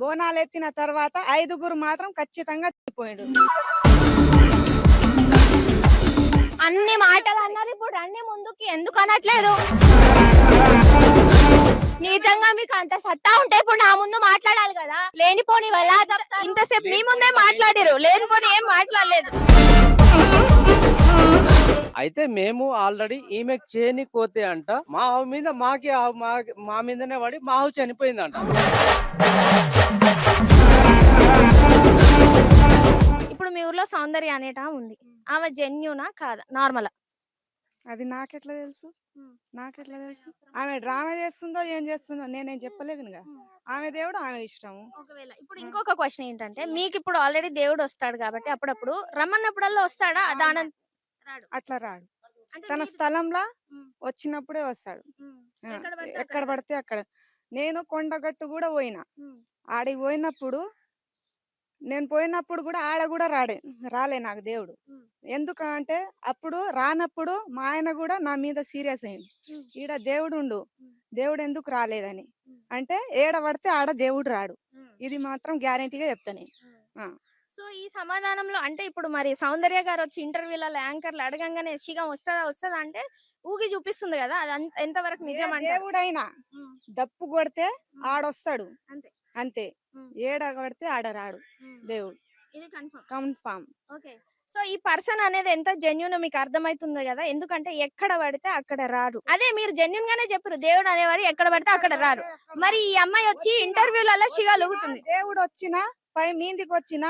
బోనాలు ఎత్తిన తర్వాత 5గురు మాత్రం ఖచ్చితంగా చనిపోయాడు. అన్ని మాటలు అన్నారు, ఇప్పుడు రండి ముందుకి, ఎందుకు అనట్లేదు? నిజంగా మీకు అంత సత్తా ఉంటే ఇప్పుడు నా ముందు మాట్లాడాలి కదా. లేనిపోని వల్ల ఇంతసేపు మీ ముందే మాట్లాడారు, లేనిపోని ఏం మాట్లాడలేదు. అయితే మేము ఆల్రెడీ ఈమెకు చేయనిపోతే అంట మా ఆవు మీద మా మీదనే పడి మా ఆవు చనిపోయిందంట. ఇప్పుడు మీ ఊర్లో సౌందర్య అనేట ఉంది, ఆమె జెన్యునా కాదా, నార్మల్? అది నాకెట్లా తెలుసు? ఆమె డ్రామా చేస్తుందో ఏం చేస్తుందో నేనేం చెప్పలేదుగా. ఆమె దేవుడు ఆమె ఇష్టము. ఒకవేళ ఇప్పుడు ఇంకొక క్వశ్చన్ ఏంటంటే, మీకు ఇప్పుడు ఆల్రెడీ దేవుడు వస్తాడు కాబట్టి అప్పుడప్పుడు రమ్మన్నప్పుడల్లా వస్తాడా? దానం అట్లా రాడు, తన స్థలంలో వచ్చినప్పుడే వస్తాడు. ఎక్కడ పడితే అక్కడ. నేను కొండగట్టు కూడా పోయినా, ఆడికి పోయినప్పుడు నేను పోయినప్పుడు కూడా ఆడ కూడా రాలే నాకు దేవుడు. ఎందుకంటే అప్పుడు రానప్పుడు మా ఆయన కూడా నా మీద సీరియస్ అయింది, ఈడ దేవుడు దేవుడు ఎందుకు రాలేదని. అంటే ఏడ పడితే ఆడ దేవుడు రాడు, ఇది మాత్రం గ్యారెంటీగా చెప్తాను. సో ఈ సమాధానంలో అంటే ఇప్పుడు మరి సౌందర్య గారు వచ్చి ఇంటర్వ్యూలలో యాంకర్లు అడగంగానే శిగం వస్తుందా అంటే ఊగి చూపిస్తుంది కదా, అది ఎంతవరకు నిజం? దేవుడైనా డప్పు కొడితే ఆడొస్తాడు అంతే, ఏడ కొడితే ఆడ రాడు దేవుడు, ఇది కన్ఫర్మ్. ఓకే, సో ఈ పర్సన్ అనేది ఎంత జెన్యున్ మీకు అర్థమవుతుంది కదా, ఎందుకంటే ఎక్కడ పడితే అక్కడ రారు. అదే మీరు జెన్యున్ గానే చెప్పారు, దేవుడు అనేవారు ఎక్కడ పడితే అక్కడ రారు. మరి ఈ అమ్మాయి వచ్చి ఇంటర్వ్యూలలో శిగా లొగుతుంది. దేవుడు వచ్చినా పై మీదికి వచ్చిన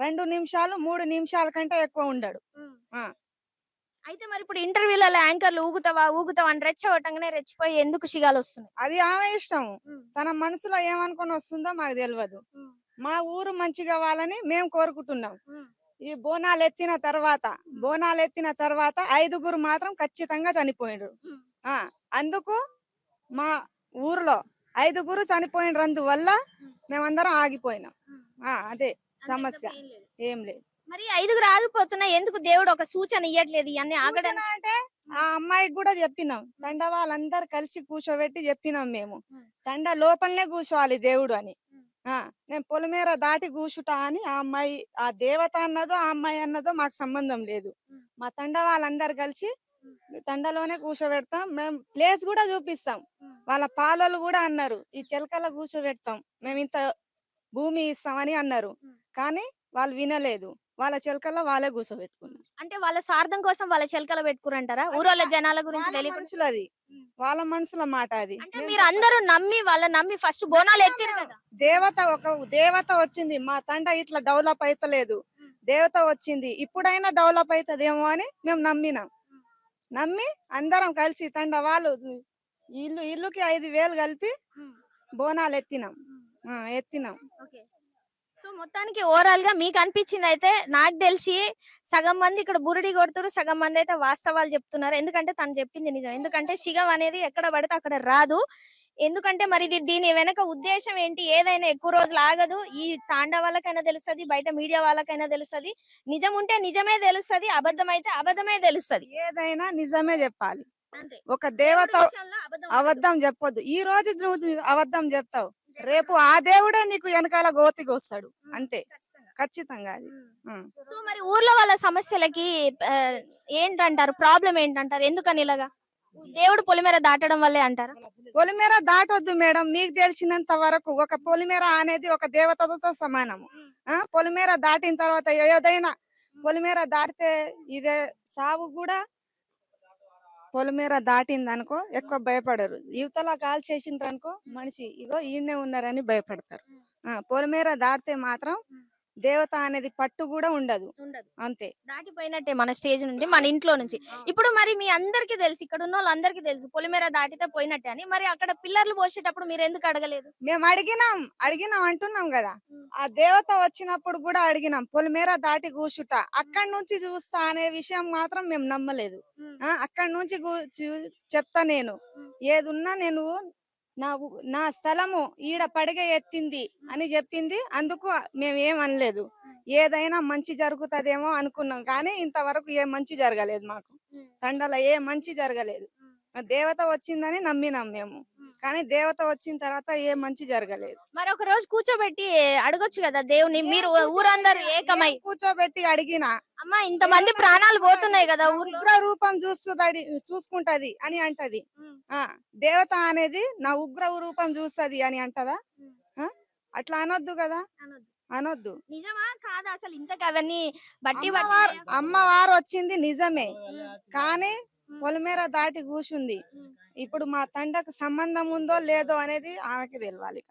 2 నిమిషాలు 3 నిమిషాల కంటే ఎక్కువ ఉండడు. అయితే మరి ఇప్పుడు ఇంటర్వ్యూలలో యాంకర్లు ఊగుతావా అని రెచ్చగొట్టంగానే రెచ్చిపోయి ఎందుకు శిగాలు వస్తుంది? అది ఆమె ఇష్టం, తన మనసులో ఏమనుకొని వస్తుందో మాకు తెలియదు. మా ఊరు మంచిగా కావాలని మేము కోరుకుంటున్నాం. ఈ బోనాలు ఎత్తిన తర్వాత 5గురు మాత్రం ఖచ్చితంగా చనిపోయిండ్రు. అందుకు మా ఊర్లో 5గురు చనిపోయినందువల్ల మేమందరం ఆగిపోయినాం. అదే సమస్య, ఏం లేదు. మరి 5గురు ఆగిపోతున్నా, ఎందుకు దేవుడు ఒక సూచన ఇయ్యట్లేదు ఇవన్నీ ఆగడం? అంటే ఆ అమ్మాయికి కూడా చెప్పినాం, తండ వాళ్ళందరు కలిసి కూర్చోబెట్టి చెప్పినాం, మేము తండ లోపలనే కూర్చోవాలి దేవుడు అని. నేను పొలిమేర దాటి కూర్చుంటా అని ఆ అమ్మాయి, ఆ దేవత అన్నదో ఆ అమ్మాయి అన్నదో మాకు సంబంధం లేదు. మా తండ వాళ్ళందరు కలిసి తండలోనే కూర్చోబెడతాం, మేము ప్లేస్ కూడా చూపిస్తాం. వాళ్ళ పాలలు కూడా అన్నారు, ఈ చిలకల కూర్చోబెడతాం, మేము ఇంత భూమి ఇస్తామని అన్నారు. కానీ వాళ్ళు వినలేదు, వాళ్ళ చిలకల్లో వాళ్ళే కూర్చోబెట్టుకున్నారు. అంటే వాళ్ళ స్వార్థం కోసం వాళ్ళ చిలకలు పెట్టుకురంటారా? ఊరోళ్ళ జనాల గురించి మనుషులు, అది వాళ్ళ మనుషుల మాట. అది అంటే మీరు అందరూ నమ్మి ఫస్ట్ బోనాలు ఎత్తారు కదా. దేవత వచ్చింది, మా తండ ఇట్లా డెవలప్ అయితలేదు, దేవత వచ్చింది, ఇప్పుడైనా డెవలప్ అవుతుందేమో అని మేము నమ్మి అందరం కలిసి తండ వాళ్ళు ఇల్లుకి 5,000 కలిపి బోనాలు ఎత్తినాం. సో మొత్తానికి ఓవరాల్ గా మీకు అనిపించింది అయితే, నాకు తెలిసి సగం మంది ఇక్కడ బురుడి కొడుతున్నారు, సగం మంది అయితే వాస్తవాలు చెప్తున్నారు. ఎందుకంటే తను చెప్పింది నిజం, ఎందుకంటే శిగం అనేది ఎక్కడ పడితే అక్కడ రాదు. ఎందుకంటే మరి దీని వెనక ఉద్దేశం ఏంటి, ఏదైనా ఎక్కువ రోజులు ఆగదు. ఈ తాండా వాళ్ళకైనా తెలుస్తుంది, బయట మీడియా వాళ్ళకైనా తెలుస్తుంది. నిజం ఉంటే నిజమే తెలుస్తుంది, అబద్ధం అయితే అబద్ధమే తెలుస్తుంది. ఏదైనా నిజమే చెప్పాలి. ఒక దేవత అబద్ధం చెప్పొద్దు. ఈ రోజు నువ్వు అబద్ధం చెప్తావు, రేపు ఆ దేవుడే నీకు వెనకాల గోతికి వస్తాడు, అంతే, ఖచ్చితంగా. అది సో మరి ఊర్లో వాళ్ళ సమస్యలకి ఏంటంటారు, ప్రాబ్లం ఏంటంటారు? ఎందుకని ఇలాగా దేవుడు పొలిమేర దాటడం వల్లే అంటారా? పొలిమేర దాటొద్దు మేడం, మీకు తెలిసినంత వరకు ఒక పొలిమేర అనేది ఒక దేవతతో సమానము. పొలిమేర దాటిన తర్వాత ఏదైనా పొలిమేర దాటితే ఇదే సాగు కూడా. పొలిమేర దాటింది అనుకో ఎక్కువ భయపడరు, యువతల కాల్ చేసిండ్రు అనుకో మనిషి ఇగో ఈయనే ఉన్నారని భయపడతారు. పొలిమేర దాటితే మాత్రం దేవత అనేది పట్టు కూడా ఉండదు, అంతే, దాటిపోయినట్టే మన స్టేజ్ నుండి, మన ఇంట్లో నుంచి. ఇప్పుడు మరి మీ అందరికి తెలుసు, ఇక్కడ ఉన్న వాళ్ళందరికీ తెలుసు పొలిమేర దాటితే పోయినట్టే అని. మరి అక్కడ పిల్లర్లు పోసేటప్పుడు మీరు ఎందుకు అడగలేదు? మేము అడిగినాం అంటున్నాం కదా, ఆ దేవత వచ్చినప్పుడు కూడా అడిగినాం, పొలిమేర దాటి కూర్చుట అక్కడి నుంచి చూస్తా అనే విషయం మాత్రం మేము నమ్మలేదు. అక్కడి నుంచి చెప్తా, నేను ఏదున్నా నేను నా స్థలము ఈడ పడిగ ఎత్తింది అని చెప్పింది, అందుకు మేమేం అనలేదు. ఏదైనా మంచి జరుగుతుందేమో అనుకున్నాం, కానీ ఇంతవరకు ఏ మంచి జరగలేదు మాకు, తండల ఏ మంచి జరగలేదు. దేవత వచ్చిందని నమ్మినాం మేము. కానీ దేవత వచ్చిన తర్వాత ఏ మంచి జరగలేదు. మరి ఒక రోజు కూర్చోబెట్టి అడగొచ్చు కదా దేవుని. మీరు ఊరందరూ ఏకమై కూర్చోబెట్టి అడిగినా అమ్మా ఇంతమంది ప్రాణాలు పోతున్నాయి కదా నా ఊర్లో. ఉగ్ర రూపం చూసుకుంటది అని అంటది. ఆ దేవత అనేది నా ఉగ్ర రూపం చూస్తది అని అంటదా? ఆ అట్లా అనొద్దు కదా, అనొద్దు. అనొద్దు. నిజమా కాదా అసలు ఇంతకు అవన్నీ బట్టి అమ్మవారు వచ్చింది నిజమే, కానీ పొలిమేర దాటి కూర్చుంది. ఇప్పుడు మా తండకు సంబంధం ఉందో లేదో అనేది ఆమెకి తెలియాలి.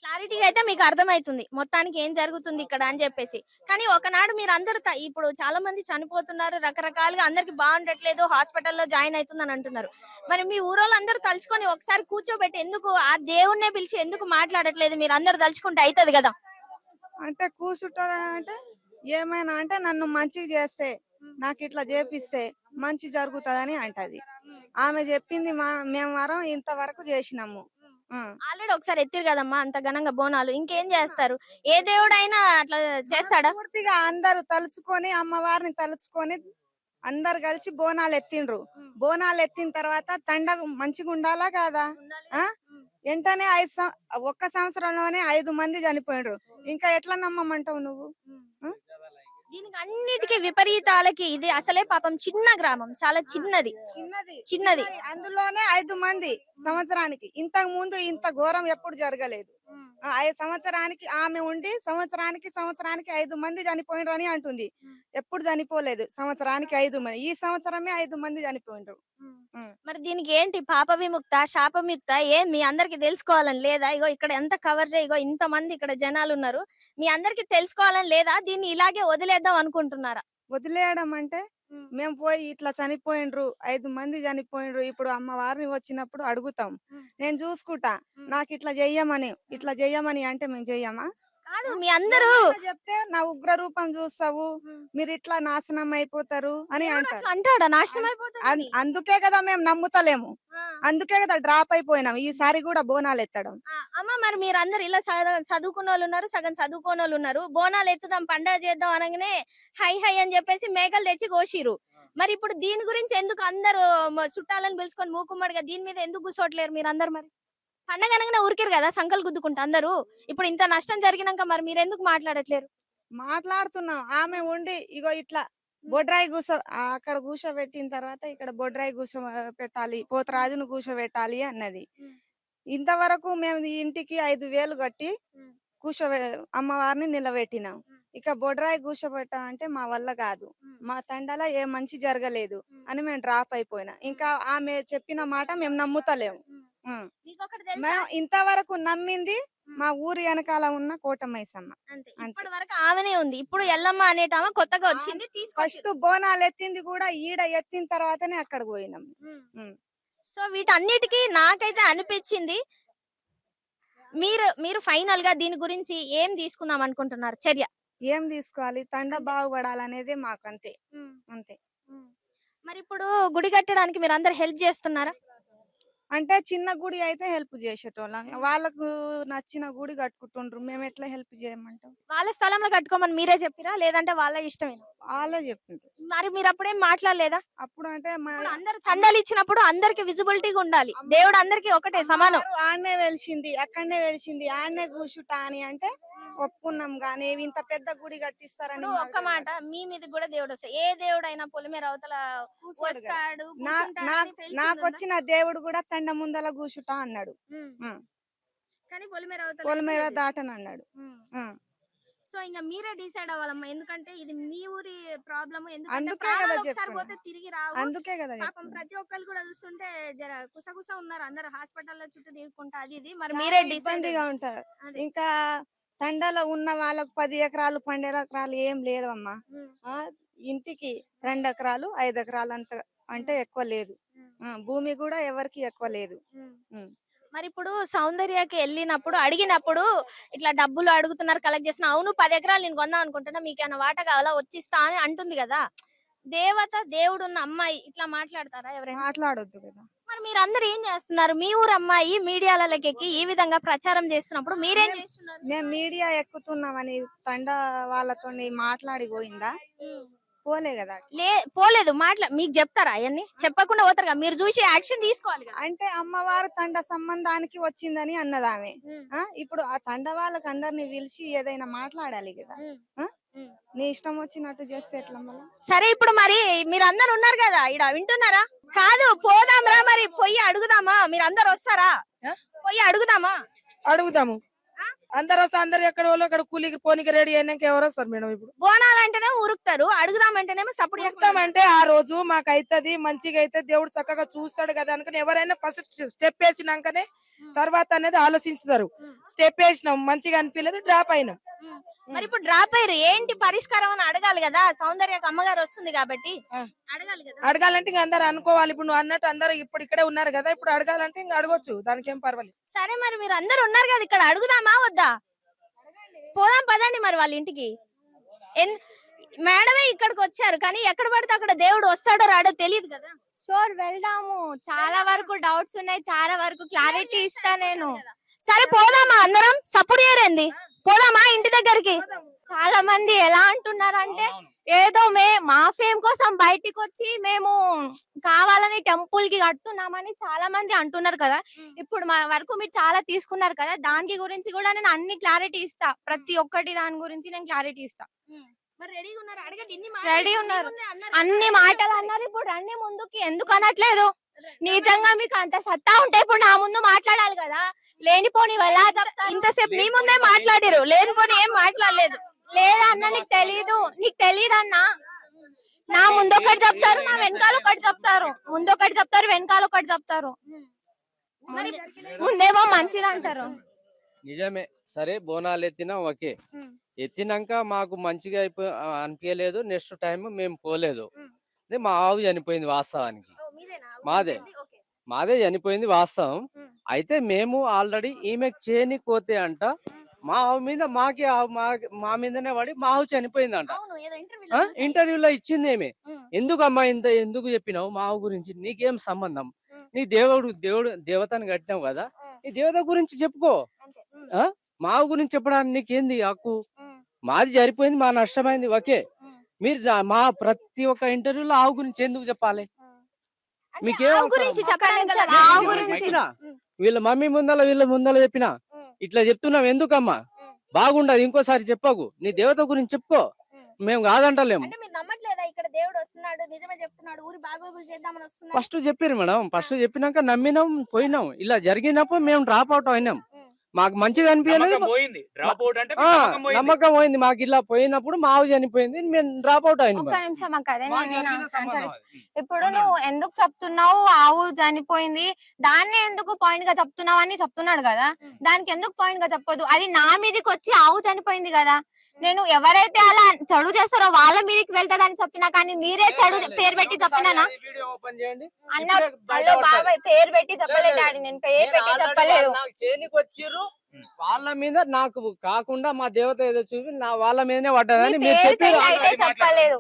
క్లారిటీగా అయితే మీకు అర్థమైతుంది మొత్తానికి ఏం జరుగుతుంది ఇక్కడ అని చెప్పేసి. కానీ ఒకనాడు మీరు అందరు ఇప్పుడు చాలా మంది చనిపోతున్నారు, రకరకాలుగా అందరికి బాగుండట్లేదు, హాస్పిటల్లో జాయిన్ అవుతుందని అంటున్నారు. మరి మీ ఊరోళ్ళు అందరూ తలుచుకొని ఒకసారి కూర్చోబెట్టి ఎందుకు ఆ దేవుణ్ణే పిలిచి ఎందుకు మాట్లాడట్లేదు? మీరు అందరు తలుచుకుంటే అవుతుంది కదా. అంటే కూర్చుంటారా అంటే ఏమైనా అంటే నన్ను మంచిగా చేస్తే, నాకు ఇట్లా చేపిస్తే మంచి జరుగుతుందని అంటది. ఆమె చెప్పింది మేము వరం ఇంతవరకు చేసినాము. ఆల్రెడీ ఒకసారి ఎత్తిరు కదమ్మా అంత ఘనంగా బోనాలు, ఇంకేం చేస్తారు? ఏ దేవుడైనా అట్లా చేస్తాడా? పూర్తిగా అందరూ తలుచుకొని అమ్మవారిని తలుచుకొని అందరు కలిసి బోనాలు ఎత్తిండ్రు. బోనాలు ఎత్తిన తర్వాత తండ మంచిగా ఉండాలా కాదా? వెంటనే ఒక్క సంవత్సరంలోనే 5 మంది చనిపోయిండ్రు. ఇంకా ఎట్లా నమ్మమంటావు నువ్వు? దీనికి అన్నిటికీ విపరీతాలకి ఇది అసలే పాపం చిన్న గ్రామం, చాలా చిన్నది చిన్నది. అందులోనే 5 మంది సంవత్సరానికి. ఇంతకు ముందు ఇంత ఘోరం ఎప్పుడు జరగలేదు. 5 సంవత్సరానికి ఆమె ఉండి సంవత్సరానికి 5 మంది చనిపోయిండ్రు అని అంటుంది. ఎప్పుడు చనిపోలేదు. సంవత్సరానికి 5 మంది. ఈ సంవత్సరమే 5 మంది చనిపోయిండ్రు. మరి దీనికి ఏంటి పాప విముక్త శాప విముక్త ఏం మీ అందరికి తెలుసుకోవాలని లేదా? ఇగో ఇక్కడ ఎంత కవర్ చేయ, ఇగో ఇంత మంది ఇక్కడ జనాలు ఉన్నారు, మీ అందరికి తెలుసుకోవాలని లేదా? దీన్ని ఇలాగే వదిలేద్దాం అనుకుంటున్నారా? వదిలేయడం అంటే మేము పోయి ఇట్లా చనిపోయిండ్రు, 5 మంది చనిపోయిండ్రు, ఇప్పుడు అమ్మవారిని వచ్చినప్పుడు అడుగుతాం, నేను చూసుకుంటా, నాకు ఇట్లా చెయ్యమని అంటే మేము చెయ్యమా? కాదు, మీ అందరూ చెప్తే నా ఉగ్ర రూపం చూస్తావు, మీరు ఇట్లా నాశనం అయిపోతారు అని అంటారు. అంటాడా నాశనం అయిపోతారు? అందుకే కదా మేము నమ్ముతలేము, అందుకే కదా డ్రాప్ అయిపోయినాం ఈసారి కూడా బోనాలు ఎత్తడం. అమ్మ మరి మీరందరూ ఇలా చదువుకున్న వాళ్ళు ఉన్నారు, సగం చదువుకోని వాళ్ళు ఉన్నారు. బోనాలు ఎత్తుదాం పండగ చేద్దాం అనగానే హై హై అని చెప్పేసి మేకలు తెచ్చి కోసిరు. మరి ఇప్పుడు దీని గురించి ఎందుకు అందరూ చుట్టాలను పిలుచుకొని మూకుమ్మడిగా దీని మీద ఎందుకు కూర్చోట్లేరు మీరు అందరు? మరి పండగ అనగానే ఊరికారు కదా సంకలు గుద్దుకుంటా అందరూ. ఇప్పుడు ఇంత నష్టం జరిగినాక మరి మీరు ఎందుకు మాట్లాడట్లేరు? మాట్లాడుతున్నాం. ఆమె ఉండి ఇగో ఇట్లా బొడ్రాయి అక్కడ కూర్చోబెట్టిన తర్వాత ఇక్కడ బొడ్రాయి పెట్టాలి, పోతరాజును కూర్చోబెట్టాలి అన్నది. ఇంతవరకు మేము ఈ ఇంటికి 5,000 కట్టి అమ్మవారిని నిలబెట్టినాం. ఇక బొడ్రాయి కూర్చోబెట్టాలంటే మా వల్ల కాదు, మా తండలో ఏ మంచి జరగలేదు అని మేము డ్రాప్ అయిపోయినా. ఇంకా ఆమె చెప్పిన మాట మేము నమ్ముతలేము. మేము ఇంతవరకు నమ్మింది మా ఊరి వెనకాల ఉన్న కోటమైసమ్మ. ఇప్పటి వరకు ఆమెనే ఉంది. ఇప్పుడు ఎల్లమ్మ అనేటామె కొత్తగా వచ్చింది. ఫస్ట్ బోనాలు ఎత్తింది కూడా ఈడ ఎత్తిన తర్వాతనే అక్కడ పోయినాం. సో వీటన్నిటికీ నాకైతే అనిపించింది మీరు ఫైనల్ గా దీని గురించి ఏం తీసుకుందాం అనుకుంటున్నారు చర్య? ఏం తీసుకోవాలి, తండ బాగుపడాలనేది మాకు అంతే. మరి ఇప్పుడు గుడి కట్టడానికి మీరు అందరు హెల్ప్ చేస్తున్నారా? అంటే చిన్న గుడి అయితే హెల్ప్ చేసేటోళ్ళం, వాళ్ళకు నచ్చిన గుడి కట్టుకుంటుండ్రు, మేము ఎట్లా హెల్ప్ చేయమంటాం? వాళ్ళ స్థలంలో కట్టుకోమని మీరే చెప్పిరా లేదంటే వాళ్ళ ఇష్టమేనా? వాళ్ళే చెప్పిండ్రు. మరి మీరు అప్పుడేం మాట్లాడలేదా? అప్పుడు అంటే అందరు చందాలు ఇచ్చినప్పుడు అందరికి విజిబిలిటీగా ఉండాలి, దేవుడు అందరికి ఒకటే సమానం. ఆడనే వెలిసింది, అక్కడనే వెలిసింది, ఆడనే కూర్చుంటా అని అంటే ఒప్పుకున్నాం. గానీ ఇంత పెద్ద గుడి కట్టిస్తారని ఒక్క మాట, మీ మీద కూడా దేవుడు వస్తాయి. ఏ దేవుడు అయినా పొలిమేర అవతల వస్తాడు. నాకు వచ్చిన దేవుడు కూడా తండ ముందల కూర్చుంటా అన్నాడు, కానీ పొలిమేర దాటని అన్నాడు. సో ఇంకా మీరే డిసైడ్ అవ్వాలమ్మా, ఎందుకంటే ఇది మీ ఊరి ప్రాబ్లమ్. అందుకే కదా తిరిగి రావు. అందుకే కదా పాపం ప్రతి ఒక్కరు కూడా చూస్తుంటే జర కుసగుస ఉన్నారు, అందరు హాస్పిటల్లో చుట్టూ తిరుగుకుంటా అది ఇది. మరి మీరే ఇబ్బందిగా ఉంటారు. ఇంకా తండలో ఉన్న వాళ్ళకు 10 ఎకరాలు 12 ఎకరాలు ఏం లేదు అమ్మా. ఇంటికి 2 ఎకరాలు 5 ఎకరాలు అంత అంటే ఎక్కువ లేదు. భూమి కూడా ఎవరికి ఎక్కువ లేదు. మరి ఇప్పుడు సౌందర్యకి వెళ్ళినప్పుడు అడిగినప్పుడు ఇట్లా డబ్బులు అడుగుతున్నారు, కలెక్ట్ చేసిన. అవును 10 ఎకరాలు నేను కొందాం అనుకుంటున్నా, మీకు ఏమైనా వాట కావాలా వచ్చిస్తా అని అంటుంది కదా. దేవత దేవుడు ఉన్న అమ్మాయి ఇట్లా మాట్లాడతారా ఎవరైనా? మాట్లాడొద్దు కదా. మరి మీరు అందరు ఏం చేస్తున్నారు? మీ ఊరు అమ్మాయి మీడియాలకి ఎక్కి ఈ విధంగా ప్రచారం చేస్తున్నప్పుడు మీరేం చేస్తున్నారు? మేము మీడియా ఎక్కుతున్నామని తండ వాళ్ళతో మాట్లాడి పోయిందా? పోలే కదా. పోలేదు మీకు చెప్తారా అవన్నీ చెప్పకుండా పోతారు కదా, మీరు చూసి యాక్షన్ తీసుకోవాలి కదా. అంటే అమ్మవారు తండ సంబంధానికి వచ్చిందని అన్నది ఆమె. ఇప్పుడు ఆ తండ వాళ్ళకి అందరిని పిలిచి ఏదైనా మాట్లాడాలి కదా. నీ ఇష్టం వచ్చినట్టు చేస్తే ఎట్లా మళ్ళా? సరే ఇప్పుడు మరి మీరు అందరు ఉన్నారు కదా ఇక్కడ, వింటున్నారా? కాదు పోదాంరా, మరి పొయ్యి అడుగుదామా? మీరు అందరు వస్తారా? పొయ్యి అడుగుదామా? అడుగుదాము. అందరు వస్తే అందరు ఎక్కడ వాళ్ళు అక్కడ కూలికి పోనీకి రెడీ అయినాక ఎవరు వస్తారు మేడం? ఇప్పుడు బోనాలంటేనే ఉరుకుతారు, అడుగుదామంటేనేమో సప్పుడు చెప్తామంటే ఆ రోజు మాకు అవుతుంది మంచిగా అయితే దేవుడు చక్కగా చూస్తాడు కదా అనుకుని ఎవరైనా ఫస్ట్ స్టెప్ వేసినాకనే తర్వాత అనేది ఆలోచిస్తారు. స్టెప్ వేసినాం మంచిగా అనిపించలేదు, డ్రాప్ అయినాం. మరి ఇప్పుడు డ్రాప్ అయ్యారు, ఏంటి పరిష్కారం అని అడగాలి కదా. సౌందర్యకి అమ్మగారు వస్తుంది కాబట్టి అడగాలి కదా. అడగాలంటే ఇంకా అందరు అనుకోవాలి. ఇప్పుడు నువ్వు అన్నట్టు అందరు ఇప్పుడు ఇక్కడే ఉన్నారు కదా, ఇప్పుడు అడగాలంటే ఇంకా అడగొచ్చు, దానికి ఏం పర్వాలేదు. సరే మరి మీరు అందరు ఉన్నారు కదా ఇక్కడ, అడుగుదామా వద్దా? పోదాం పదండి మరి వాళ్ళ ఇంటికి. మేడమే ఇక్కడికి వచ్చారు కానీ ఎక్కడ పడితే అక్కడ దేవుడు వస్తాడో రాడో తెలియదు కదా. షోర్ వెళ్దాము. చాలా వరకు డౌట్స్ ఉన్నాయి, చాలా వరకు క్లారిటీ ఇస్తా నేను. సరే పోదామా అందరం? సప్పుడు ఏరేంది, పోదామా ఇంటి దగ్గరికి? చాలా మంది ఎలా అంటున్నారంటే ఏదో మా ఫేమ్ కోసం బయటికి వచ్చి మేము కావాలని టెంపుల్ కి కడుతున్నామని చాలా మంది అంటున్నారు కదా. ఇప్పుడు మా వరకు మీరు చాలా తీసుకున్నారు కదా, దానికి గురించి కూడా నేను అన్ని క్లారిటీ ఇస్తా. ప్రతి ఒక్కటి దాని గురించి నేను క్లారిటీ ఇస్తా. రెడీ ఉన్నారు, అన్ని మాటలు అన్నారు. ఇప్పుడు రండి ముందుకి. ఎందుకు అనట్లేదు? నిజంగా మీకు అంత సత్తా ఉంటే ఇప్పుడు నా ముందు మాట్లాడాలి కదా. లేనిపోని వల్ల ఇంతసేపు మీ ముందే మాట్లాడారు, లేనిపోని ఏం మాట్లాడలేదు. లేదా అన్న, నీకు తెలీదు అన్న. నా ముందు ఒకటి చెప్తారు, నా వెనకాల ఒకటి చెప్తారు. ముందు ఒకటి చెప్తారు, వెనకాల ఒకటి చెప్తారు. ముందేమో మంచిది అంటారు. నిజమే. సరే బోనాలు ఎత్తినా ఓకే, ఎత్తినాక మాకు మంచిగా అనిపించలేదు. నెక్స్ట్ టైం మేము పోలేదు. మా ఆవు చనిపోయింది వాస్తవానికి. మాదే చనిపోయింది వాస్తవం. అయితే మేము ఆల్రెడీ ఈమెకు చేయని కోతే అంట మా ఆవు మీద మా మీదనే పడి మా ఆవు చనిపోయింది అంట. ఇంటర్వ్యూలో ఇచ్చింది ఏమే. ఎందుకమ్మా ఎందుకు చెప్పినావు మా ఆవు గురించి? నీకేం సంబంధం? నీ దేవతని కట్టినావు కదా, ఈ దేవత గురించి చెప్పుకో. మా ఆవు గురించి చెప్పడానికి నీకేంది హక్కు? మాది జరిపోయింది, మా నష్టమైంది ఓకే. మీరు మా ప్రతి ఒక్క ఇంటర్వ్యూలో ఆవు గురించి ఎందుకు చెప్పాలి? మీకేం గురించి వీళ్ళ మమ్మీ వీళ్ళ ముందల చెప్పినా ఇట్లా చెప్తున్నావు ఎందుకమ్మా? బాగుండదు, ఇంకోసారి చెప్పకు. నీ దేవత గురించి చెప్పుకో, మేము కాదంటలేము. ఇక్కడ దేవుడు వస్తున్నాడు, నిజమే చెప్తున్నాడు, ఊరి బాగోగులు చేద్దామని వస్తున్నాడు. ఫస్ట్ చెప్పారు మేడం. ఫస్ట్ చెప్పినాక నమ్మినాం, పోయినాం. ఇలా జరిగినప్పుడు మేము డ్రాప్ అవుట్ అయినాం. మాకు మంచిగా అనిపించలేదు, నమ్మకం పోయింది. మాకు ఇలా పోయినప్పుడు మా ఆవు చనిపోయింది, మేము డ్రాప్ అవుట్ అయినాం. ఒక్క నిమిషం ఇప్పుడు నువ్వు ఎందుకు చెప్తున్నావు ఆవు చనిపోయింది, దాన్ని ఎందుకు పాయింట్ గా చెప్తున్నావు అని చెప్తున్నాడు కదా. దానికి ఎందుకు పాయింట్ గా చెప్పొద్దు? అది నా మీదకి వచ్చి ఆవు చనిపోయింది కదా. నేను ఎవరైతే అలా చెడు చేస్తారో వాళ్ళ మీదకి వెళ్తాదని చెప్పినా, కానీ మీరే చెడు పేరు పెట్టి చెప్పినానా? అన్న బాబాయ్ పేరు పెట్టి చెప్పలేదు డాడీ, నేను పేరు పెట్టి చెప్పలేదు. వాళ్ళ మీద నాకు కాకుండా మా దేవత ఏదో చూపి వాళ్ళ మీదనే పడ్డదని మీరు చెప్పారు. చెప్పలేదు.